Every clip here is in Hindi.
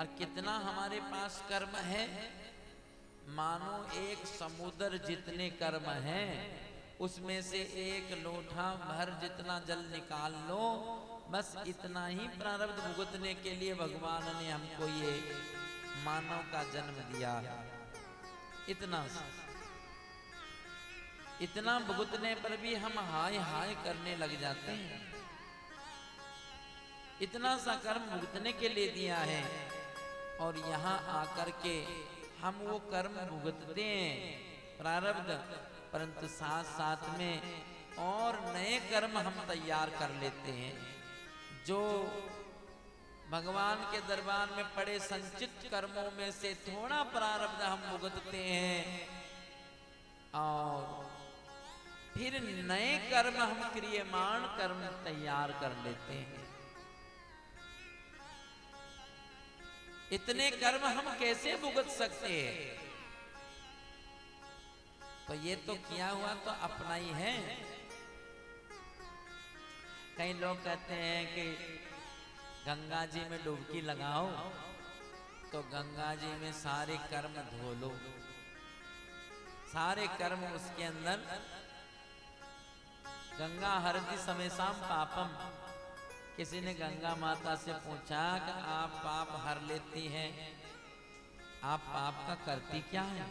और कितना हमारे पास कर्म है, मानो एक समुद्र जितने कर्म हैं, उसमें से एक लोटा भर जितना जल निकाल लो, बस इतना ही प्रारब्ध भुगतने के लिए भगवान ने हमको ये मानव का जन्म दिया। इतना भुगतने पर भी हम हाय हाय करने लग जाते हैं। इतना सा कर्म भुगतने के लिए दिया है और यहाँ आकर के हम वो कर्म भुगतते हैं प्रारब्ध, परंतु साथ साथ में और नए कर्म हम तैयार कर लेते हैं। जो भगवान के दरबार में पड़े संचित कर्मों में से थोड़ा प्रारब्ध हम भुगतते हैं और फिर नए कर्म हम क्रियमाण कर्म तैयार कर लेते हैं। इतने कर्म हम कैसे भुगत सकते हैं? तो ये तो किया हुआ तो अपना ही है। कई लोग कहते हैं कि गंगा जी में डुबकी लगाओ तो गंगा जी में सारे कर्म धो लो, सारे कर्म उसके अंदर। गंगा हरति समेसाम पापम। किसी ने गंगा माता से पूछा कि आप पाप हर लेती हैं, आप पाप का करती क्या है?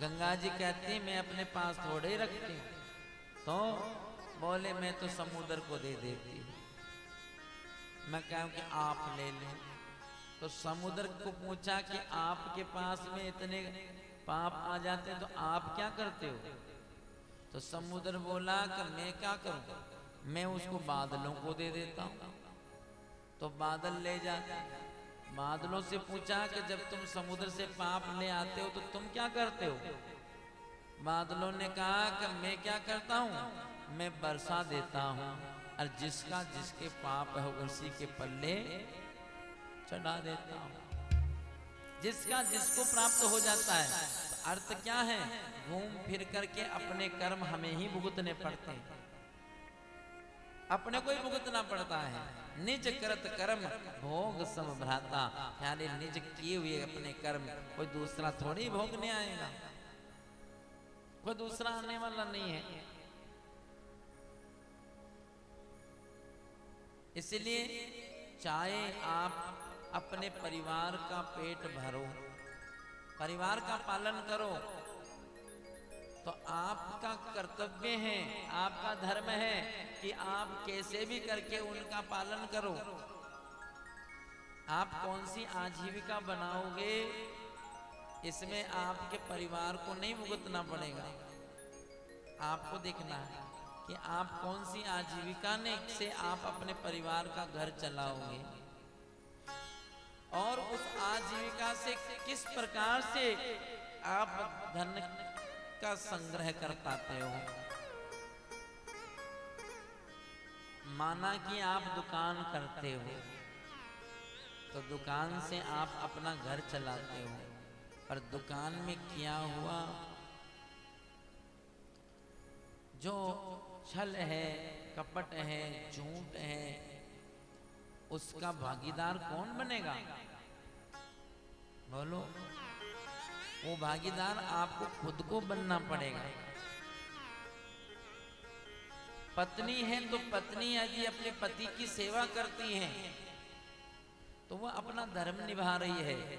गंगा जी कहती मैं अपने पास थोड़े रखती हूँ। तो बोले मैं तो समुद्र को दे देती हूँ। मैं कहूँ कि आप ले लें। तो समुद्र को पूछा कि आपके पास में इतने पाप आ जाते हैं तो आप क्या करते हो? तो समुद्र बोला कि मैं क्या करूँ, मैं उसको बादलों को दे देता हूँ तो बादल ले जाते। बादलों से पूछा कि जब तुम समुद्र से पाप ले आते हो तो तुम क्या करते हो? बादलों ने कहा कि मैं क्या करता हूँ, मैं बरसा देता हूँ और जिसका जिसके पाप है उसी के पल्ले चढ़ा देता हूँ। जिसका जिसको प्राप्त हो जाता है। तो अर्थ क्या है? घूम फिर करके अपने कर्म हमें ही भुगतने पड़ते हैं, अपने को ही भुगतना पड़ता है। निज करत कर्म भोग सब भ्राता, यानी निज किए हुए अपने कर्म कोई दूसरा थोड़ी भोगने आएगा, कोई दूसरा आने वाला नहीं है। इसलिए चाहे आप अपने परिवार का पेट भरो, परिवार का पालन करो, तो आपका कर्तव्य है, आपका धर्म है कि आप कैसे भी करके उनका पालन करो। आप कौन सी आजीविका बनाओगे, इसमें आपके परिवार को नहीं भुगतना पड़ेगा। आपको देखना है कि आप कौन सी आजीविका से आप अपने परिवार का घर चलाओगे और उस आजीविका से किस प्रकार से आप धन का संग्रह कर पाते हो। माना कि आप दुकान करते हो तो दुकान से आप अपना घर चलाते हो, पर दुकान में किया हुआ जो छल है, कपट है, झूठ है, उसका भागीदार कौन बनेगा? बोलो। वो भागीदार आपको खुद को बनना पड़ेगा। पत्नी है तो पत्नी यदि अपने पति की सेवा करती है तो वह अपना धर्म निभा रही है।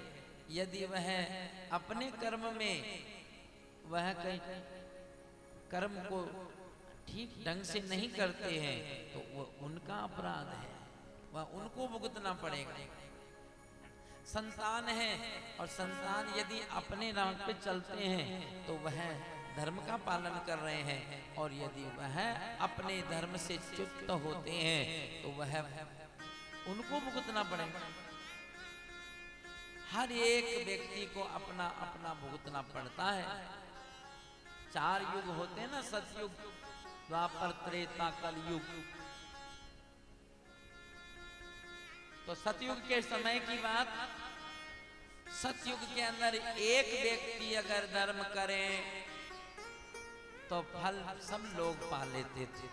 यदि वह अपने कर्म में वह कहीं कर्म को ठीक ढंग से नहीं करते हैं तो वह उनका अपराध है, वह उनको भुगतना पड़ेगा। संतान है और संतान यदि अपने राह पे चलते हैं तो वह धर्म का पालन कर रहे हैं, और यदि वह अपने धर्म से च्युत होते हैं तो वह उनको भुगतना पड़ेगा। हर एक व्यक्ति को अपना अपना भुगतना पड़ता है। 4 युग होते हैं ना, सतयुग, द्वापर, त्रेता, कलयुग। तो सतयुग के समय की बात, सतयुग के अंदर एक व्यक्ति अगर धर्म करे तो फल सब लोग पा लेते थे।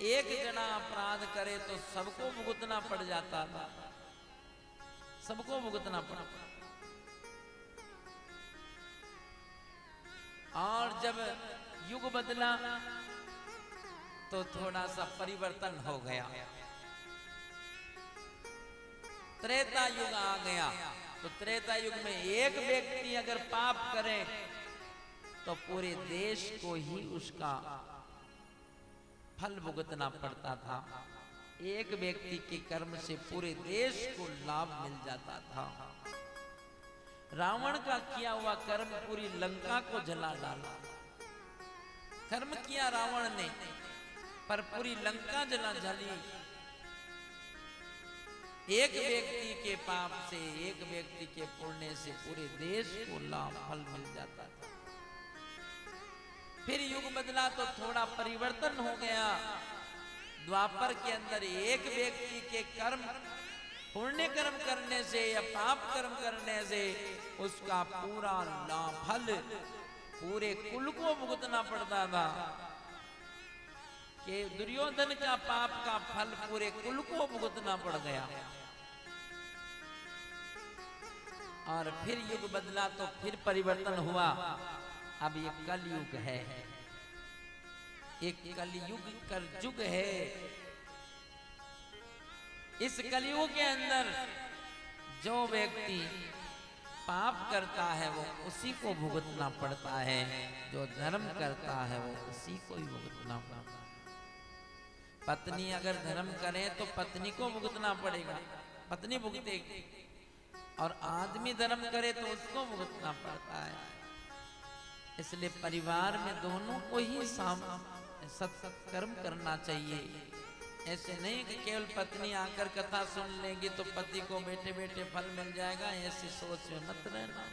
एक जना अपराध करे तो सबको भुगतना पड़ जाता था। सबको भुगतना पड़ा। और जब युग बदला तो थोड़ा सा परिवर्तन हो गया। त्रेता युग आ गया तो त्रेता युग में एक व्यक्ति अगर पाप करे तो पूरे देश को ही उसका फल भुगतना पड़ता था। एक व्यक्ति के कर्म से पूरे देश को लाभ मिल जाता था। रावण का किया हुआ कर्म पूरी लंका को जला डाला। कर्म किया रावण ने पर पूरी लंका जली। एक व्यक्ति के पाप से, एक व्यक्ति के पुण्य से पूरे देश को लाभ फल मिल जाता था। फिर युग बदला तो थोड़ा परिवर्तन हो गया। द्वापर के अंदर एक व्यक्ति के कर्म, पुण्य कर्म करने से या पाप कर्म करने से उसका पूरा लाभ फल पूरे कुल को भुगतना पड़ता था। कि दुर्योधन का पाप का फल पूरे कुल को भुगतना पड़ गया। और फिर युग बदला तो फिर परिवर्तन हुआ। अब ये कलयुग है, एक कलयुग करजुग है। इस कलयुग के अंदर जो व्यक्ति पाप करता है वो उसी को भुगतना पड़ता है, जो धर्म करता है वो उसी को ही भुगतना पड़ता है। पत्नी अगर धर्म करे तो पत्नी को भुगतना पड़ेगा, पत्नी भुगतेगी। और आदमी धर्म करे तो उसको भुगतना पड़ता है। इसलिए परिवार में दोनों को ही सत्कर्म करना चाहिए। ऐसे नहीं कि केवल पत्नी आकर कथा सुन लेगी तो पति को बैठे बैठे फल मिल जाएगा, ऐसी सोच में मत रहना।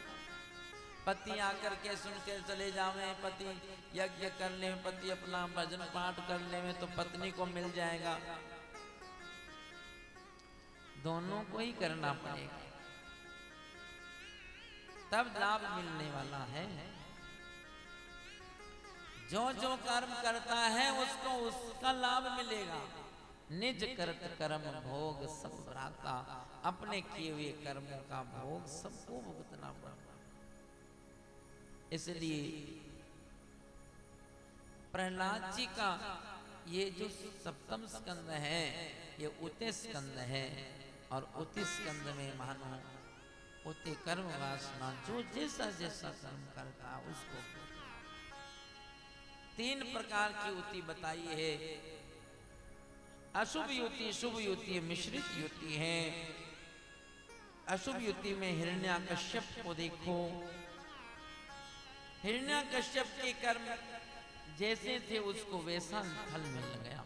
पति आकर के सुन के चले जावे, पति यज्ञ कर ले, पति अपना भजन पाठ कर ले तो पत्नी को मिल जाएगा। दोनों को ही करना पड़ेगा, तब लाभ मिलने वाला है। जो जो कर्म करता है उसको उसका लाभ मिलेगा। निज करत कर्म भोग सब भ्राता, अपने किए हुए कर्मों का भोग सबको भुगतना पड़ता। इसलिए प्रहलाद जी का ये जो सप्तम स्कंद है ये उते स्कंद है। और उते स्कंद में मानो उते कर्म वासना जो जैसा जैसा कर्म करता उसको तीन प्रकार की युति बताई है। अशुभ युति, शुभ युति, मिश्रित युति है। अशुभ युति में हिरण्याकश्यप को देखो। हिरण्याकश्यप के कर्म जैसे थे उसको वैसा फल मिल गया।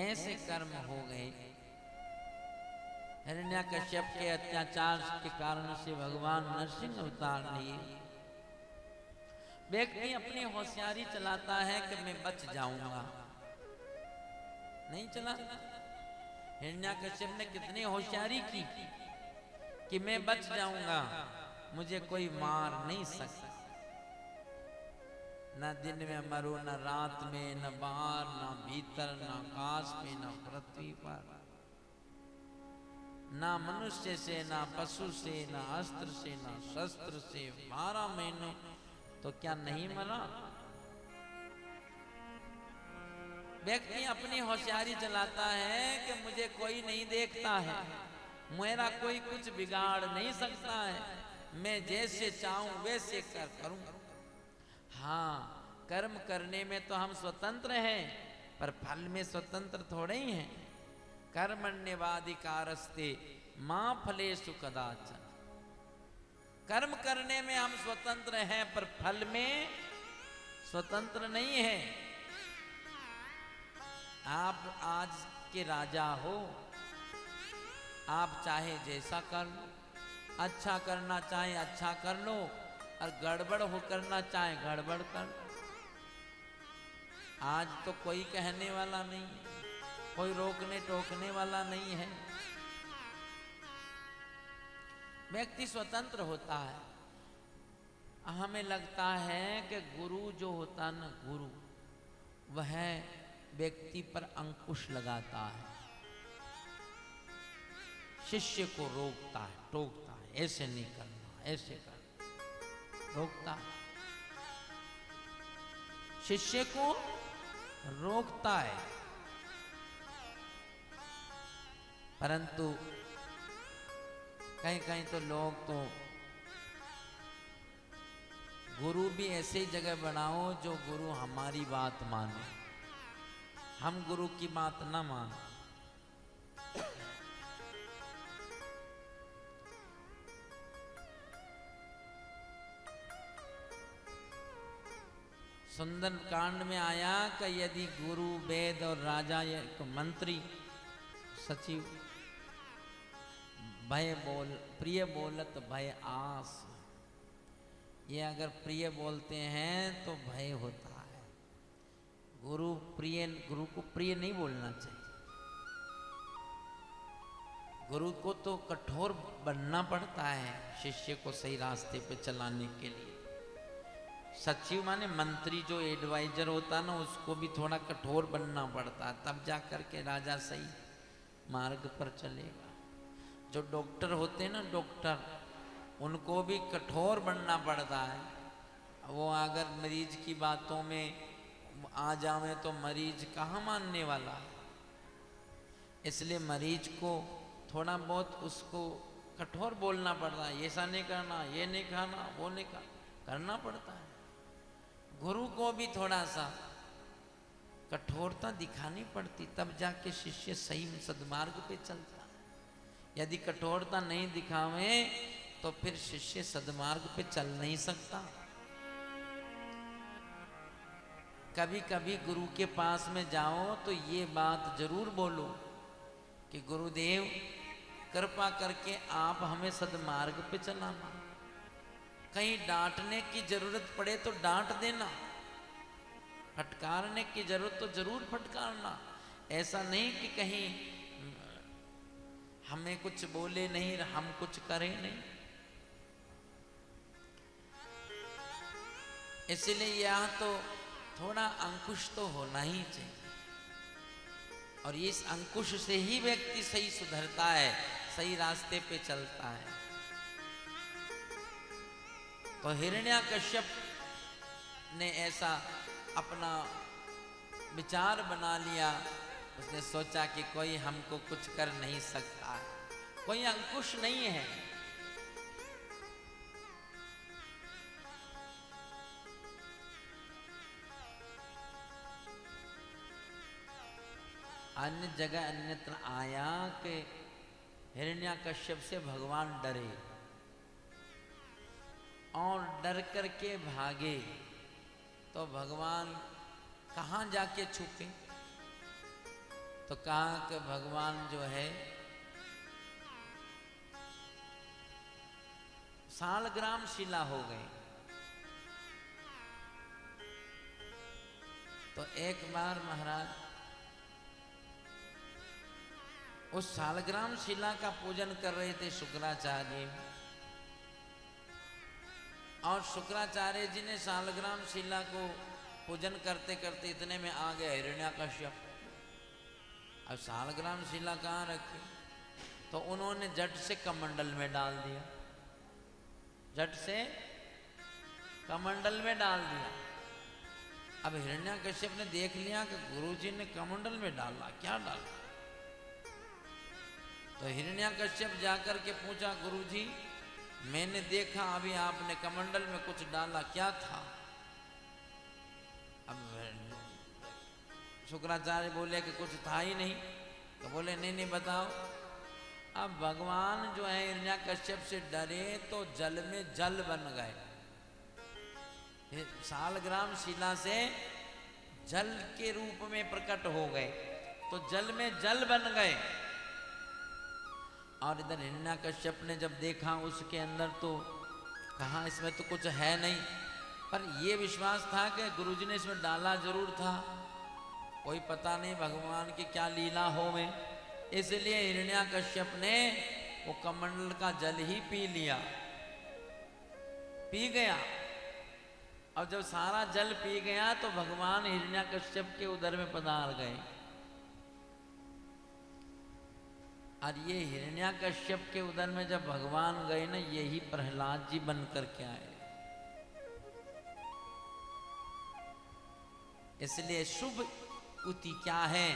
ऐसे कर्म हो गए। हिरण्याकश्यप के अत्याचार के कारण से भगवान नरसिंह अवतार लिए। व्यक्ति अपनी होशियारी चलाता है कि मैं बच जाऊंगा, नहीं चला। हिरण्याकश्यप ने कितनी होशियारी की कि मैं बच जाऊंगा, मुझे कोई मार नहीं सकता। न दिन में मरो, न रात में, न बाहर, न भीतर, न आकाश में, न पृथ्वी पर, ना मनुष्य से, ना पशु से, ना अस्त्र से, ना शस्त्र से। 12 महीनों तो क्या नहीं मरा। व्यक्ति अपनी होशियारी चलाता है कि मुझे कोई नहीं देखता है, मेरा कोई कुछ बिगाड़ नहीं सकता है, मैं जैसे चाहूं वैसे करूं। हाँ, कर्म करने में तो हम स्वतंत्र हैं, पर फल में स्वतंत्र थोड़े ही हैं। कर्मण्यवाधिकारस्ते मां फलेषु कदाचन। कर्म करने में हम स्वतंत्र हैं पर फल में स्वतंत्र नहीं है। आप आज के राजा हो, आप चाहे जैसा कर लो, अच्छा करना चाहे अच्छा कर लो और गड़बड़ हो करना चाहे गड़बड़ कर लो। आज तो कोई कहने वाला नहीं, कोई रोकने टोकने वाला नहीं है। व्यक्ति स्वतंत्र होता है। हमें लगता है कि गुरु जो होता ना, गुरु वह व्यक्ति पर अंकुश लगाता है, शिष्य को रोकता है, टोकता है, ऐसे नहीं करना, ऐसे कर, रोकता है, शिष्य को रोकता है। परंतु कहीं कहीं तो लोग तो गुरु भी ऐसे ही जगह बनाओ जो गुरु हमारी बात माने, हम गुरु की बात ना माने। सुंदर कांड में आया कि यदि गुरु वेद और राजा मंत्री सचिव भय बोल प्रिय बोलत भय आस, ये अगर प्रिय बोलते हैं तो भय होता है। गुरु को प्रिय नहीं बोलना चाहिए। गुरु को तो कठोर बनना पड़ता है शिष्य को सही रास्ते पे चलाने के लिए। सचिव माने मंत्री, जो एडवाइजर होता है ना, उसको भी थोड़ा कठोर बनना पड़ता है, तब जा कर के राजा सही मार्ग पर चलेगा। जो डॉक्टर होते हैं ना, डॉक्टर, उनको भी कठोर बनना पड़ता है। वो अगर मरीज की बातों में आ जावे तो मरीज कहाँ मानने वाला है। इसलिए मरीज को थोड़ा बहुत उसको कठोर बोलना पड़ता है, ऐसा नहीं करना, ये नहीं खाना, वो नहीं करना पड़ता है। गुरु को भी थोड़ा सा कठोरता दिखानी पड़ती, तब जाके शिष्य सही सद्मार्ग पे चलता है। यदि कठोरता नहीं दिखावे तो फिर शिष्य सद्मार्ग पे चल नहीं सकता। कभी कभी गुरु के पास में जाओ तो ये बात जरूर बोलो कि गुरुदेव कृपा करके आप हमें सद्मार्ग पे चलाना। कहीं डांटने की जरूरत पड़े तो डांट देना, फटकारने की जरूरत तो जरूर फटकारना। ऐसा नहीं कि कहीं हमें कुछ बोले नहीं, हम कुछ करें नहीं। इसलिए यह तो थोड़ा अंकुश तो होना ही चाहिए, और इस अंकुश से ही व्यक्ति सही सुधरता है, सही रास्ते पे चलता है। तो हिरण्याकश्यप ने ऐसा अपना विचार बना लिया। उसने सोचा कि कोई हमको कुछ कर नहीं सकता, कोई अंकुश नहीं है। अन्य जगह अन्यत्र आया कि हिरण्याकश्यप से भगवान डरे और डर करके भागे। तो भगवान कहाँ जाके छुपे? तो कहा कि भगवान जो है सालग्राम शिला हो गए। तो एक बार महाराज उस सालग्राम शिला का पूजन कर रहे थे शुक्राचार्य, और शुक्राचार्य जी ने सालग्राम शिला को पूजन करते करते इतने में आ गया हिरण्याकश्यप। अब सालग्राम शिला कहाँ रखी? तो उन्होंने झट से कमंडल में डाल दिया, झट से कमंडल में डाल दिया। अब हिरण्याकश्यप ने देख लिया कि गुरुजी ने कमंडल में डाला, क्या डाला? तो हिरण्याकश्यप जाकर के पूछा, गुरुजी मैंने देखा अभी आपने कमंडल में कुछ डाला, क्या था? अब शुक्राचार्य बोले कि कुछ था ही नहीं। तो बोले नहीं नहीं बताओ। अब भगवान जो है हिरण्याकश्यप से डरे तो जल में जल बन गए। सालग्राम शिला से जल के रूप में प्रकट हो गए, तो जल में जल बन गए। और इधर हिरण्याकश्यप ने जब देखा उसके अंदर, तो कहा इसमें तो कुछ है नहीं, पर ये विश्वास था कि गुरुजी ने इसमें डाला जरूर था, कोई पता नहीं भगवान की क्या लीला हो में। इसलिए हिरण्याकश्यप ने वो कमंडल का जल ही पी लिया, पी गया। और जब सारा जल पी गया तो भगवान हिरण्याकश्यप के उदर में पधार गए। और ये हिरण्याकश्यप के उदर में जब भगवान गए ना, यही प्रहलाद जी बन करके आए। इसलिए शुभ उति क्या है,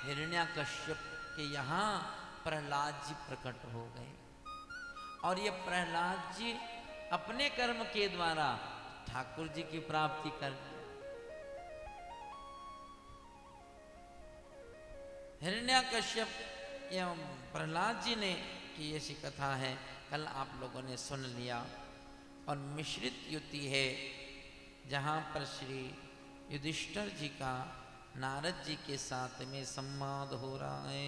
हिरण्याकश्यप के यहाँ प्रहलाद जी प्रकट हो गए। और ये प्रहलाद जी अपने कर्म के द्वारा ठाकुर जी की प्राप्ति कर, हिरण्याकश्यप एवं प्रहलाद जी ने की ऐसी कथा है, कल आप लोगों ने सुन लिया। और मिश्रित युति है, जहाँ पर श्री युधिष्ठिर जी का नारद जी के साथ में संवाद हो रहा है।